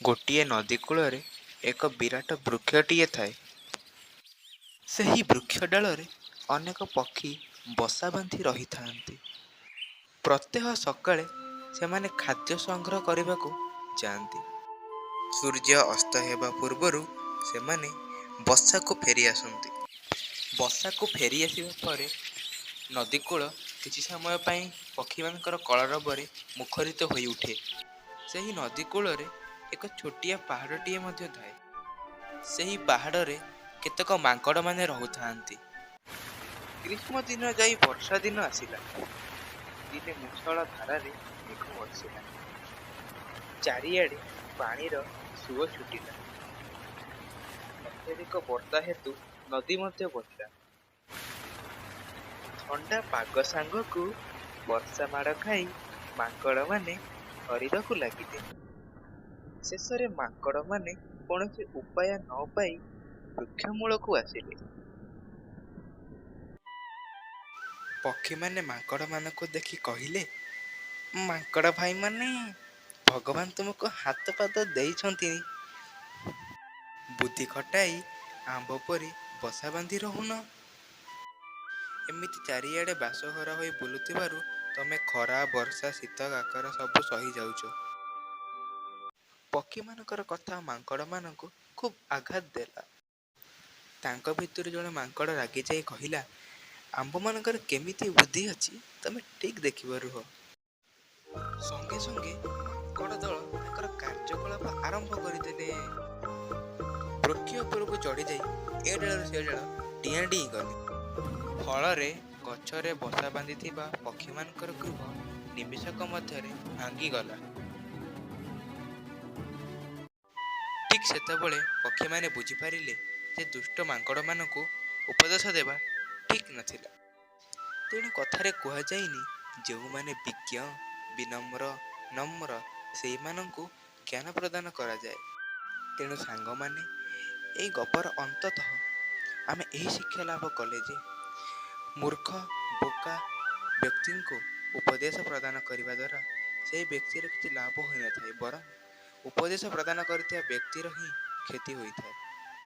ଗୋଟିଏ ନଦୀ କୂଳରେ ଏକ ବିରାଟ ବୃକ୍ଷଟିଏ ଥାଏ। ସେହି ବୃକ୍ଷ ଡାଳରେ ଅନେକ ପକ୍ଷୀ ବସା ବାନ୍ଧି ରହିଥାନ୍ତି। ପ୍ରତ୍ୟହ ସକାଳେ ସେମାନେ ଖାଦ୍ୟ ସଂଗ୍ରହ କରିବାକୁ ଯାଆନ୍ତି। ସୂର୍ଯ୍ୟ ଅସ୍ତ ହେବା ପୂର୍ବରୁ ସେମାନେ ବସାକୁ ଫେରି ଆସନ୍ତି। ବସାକୁ ଫେରି ଆସିବା ପରେ ନଦୀକୂଳ କିଛି ସମୟ ପାଇଁ ପକ୍ଷୀମାନଙ୍କର କଳରବରେ ମୁଖରିତ ହୋଇଉଠେ। ସେହି ନଦୀ କୂଳରେ ଏକ ଛୋଟିଆ ପାହାଡ଼ଟିଏ ମଧ୍ୟ ଥାଏ। ସେହି ପାହାଡ଼ରେ କେତେକ ମାଙ୍କଡ଼ମାନେ ରହୁଥାନ୍ତି। ଗ୍ରୀଷ୍ମ ଦିନ ଯାଇ ବର୍ଷା ଦିନ ଆସିଲା। ଦିନେ ମୂଷଳ ଧାରାରେ ମେଘ ବର୍ଷିଲା। ଚାରିଆଡ଼େ ପାଣିର ସୁଅ ଛୁଟିଲା। ଅତ୍ୟଧିକ ବର୍ଷା ହେତୁ ନଦୀ ମଧ୍ୟ ବଢ଼ିଲା। ଥଣ୍ଡା ପାଗ ସାଙ୍ଗକୁ ବର୍ଷା ମାଡ଼ ଖାଇ ମାଙ୍କଡ଼ମାନେ ଥରିବାକୁ ଲାଗିଲେ। ଶେଷରେ ମାଙ୍କଡ଼ମାନେ କୌଣସି ଉପାୟ ନ ପାଇ ବୃକ୍ଷମୂଳକୁ ଆସିଲେ। ପକ୍ଷୀମାନେ ମାଙ୍କଡ଼ମାନଙ୍କୁ ଦେଖି କହିଲେ, ମାଙ୍କଡ଼ ଭାଇମାନେ, ଭଗବାନ ତୁମକୁ ହାତ ପାଦ ଦେଇଛନ୍ତି। ବୁଦ୍ଧି ଖଟାଇ ଆମ୍ଭ ପରି ବସା ବାନ୍ଧି ରହୁନ। ଏମିତି ଚାରିଆଡ଼େ ବାସଘର ହୋଇ ବୁଲୁଥିବାରୁ ତମେ ଖରା, ବର୍ଷା, ଶୀତ, କାକର ସବୁ ସହି ଯାଉଛ। ପକ୍ଷୀମାନଙ୍କର କଥା ମାଙ୍କଡ଼ମାନଙ୍କୁ ଖୁବ୍ ଆଘାତ ଦେଲା। ତାଙ୍କ ଭିତରୁ ଜଣେ ମାଙ୍କଡ଼ ରାଗିଯାଇ କହିଲା, ଆମ୍ଭମାନଙ୍କର କେମିତି ବୁଦ୍ଧି ଅଛି, ତମେ ଠିକ୍ ଦେଖିବ ରୁହ। ସଙ୍ଗେ ସଙ୍ଗେ ମାଙ୍କଡ଼ ଦଳ ତାଙ୍କର କାର୍ଯ୍ୟକଳାପ ଆରମ୍ଭ କରିଦେଲେ। ବୃକ୍ଷ ଉପରକୁ ଚଢ଼ିଯାଇ ଏ ଡାଳରୁ ସେ ଡାଳ ଡିଆଁ ଡିଇଁ ଗଲେ। ଫଳରେ ଗଛରେ ବସା ବାନ୍ଧିଥିବା ପକ୍ଷୀମାନଙ୍କର ଗୃହ ନିମିଷକ ମଧ୍ୟରେ ଭାଙ୍ଗିଗଲା। ଠିକ୍ ସେତେବେଳେ ପକ୍ଷୀମାନେ ବୁଝିପାରିଲେ ଯେ ଦୁଷ୍ଟ ମାଙ୍କଡ଼ମାନଙ୍କୁ ଉପଦେଶ ଦେବା ଠିକ୍ ନଥିଲା। ତେଣୁ କଥାରେ କୁହାଯାଇନି, ଯେଉଁମାନେ ବିଜ୍ଞ, ବିନମ୍ର, ନମ୍ର ସେଇମାନଙ୍କୁ ଜ୍ଞାନ ପ୍ରଦାନ କରାଯାଏ। ତେଣୁ ସାଙ୍ଗମାନେ, ଏହି ଗପର ଅନ୍ତତଃ ଆମେ ଏହି ଶିକ୍ଷା ଲାଭ କଲେ ଯେ ମୂର୍ଖ, ବୋକା ବ୍ୟକ୍ତିଙ୍କୁ ଉପଦେଶ ପ୍ରଦାନ କରିବା ଦ୍ୱାରା ସେହି ବ୍ୟକ୍ତିର କିଛି ଲାଭ ହୋଇନଥାଏ, ବରଂ ଉପଦେଶ ପ୍ରଦାନ କରିଥିବା ବ୍ୟକ୍ତିର ହିଁ କ୍ଷତି ହୋଇଥାଏ।